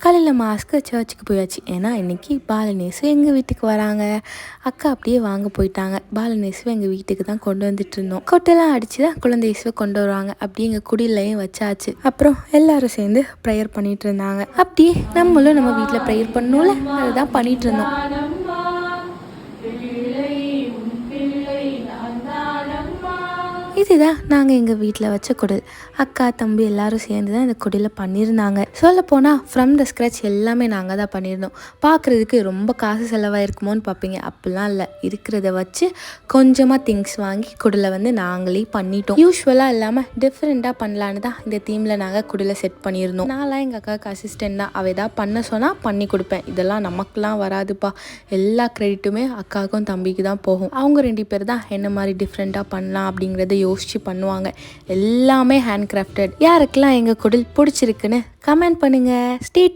காலையில் மாஸ்க்கு சர்ச்சுக்கு போயாச்சு. ஏன்னா இன்னைக்கு பாலநேசு எங்கள் வீட்டுக்கு வராங்க. அக்கா அப்படியே வாங்க போயிட்டாங்க. பாலநேசுவை எங்கள் வீட்டுக்கு தான் கொண்டு வந்துட்டு இருந்தோம். கொட்டெல்லாம் அடிச்சு தான் குழந்தை இயேசுவை கொண்டு வருவாங்க. அப்படியே எங்கள் குடிலையும் வச்சாச்சு. அப்புறம் எல்லாரும் சேர்ந்து ப்ரேயர் பண்ணிட்டு இருந்தாங்க. அப்படியே நம்மளும் நம்ம வீட்டில் ப்ரேயர் பண்ணோம்ல, அதுதான் பண்ணிட்டு இருந்தோம். இதுதான் நாங்கள் எங்கள் வீட்டில் வச்ச குடில். அக்கா தம்பி எல்லாரும் சேர்ந்து தான் இந்த குடிலை பண்ணியிருந்தாங்க. சொல்லப்போனால் ஃப்ரம் த ஸ்க்ராட்ச் எல்லாமே நாங்கள் தான் பண்ணியிருந்தோம். பார்க்குறதுக்கு ரொம்ப காசு செலவாயிருக்குமோன்னு பார்ப்பீங்க. அப்படிலாம் இல்லை, இருக்கிறத வச்சு கொஞ்சமாக திங்ஸ் வாங்கி குடிலை நாங்களே பண்ணிட்டோம். யூஸ்வலாக இல்லாமல் டிஃப்ரெண்ட்டாக பண்ணலான்னு தான் இந்த தீமில் நாங்கள் குடிலை செட் பண்ணியிருந்தோம். நான்லாம் எங்கள் அக்காவுக்கு அசிஸ்டன்ட் தான். அவள் ஏதாவது பண்ண சொன்னால் பண்ணி கொடுப்பேன். இதெல்லாம் நமக்குலாம் வராதுப்பா. எல்லா கிரெடிட்டுமே அக்காவுக்கும் தம்பிக்கு தான் போகும். அவங்க 2 பேர் தான் என்ன மாதிரி டிஃப்ரெண்ட்டாக பண்ணலாம் அப்படிங்கிறத யோசிச்சு பண்ணுவாங்க. எல்லாமே ஹேண்ட் கிராஃப்டட். யாருக்கெல்லாம் எங்கள் குடில் பிடிச்சிருக்குன்னு கமெண்ட் பண்ணுங்க. Stay tune.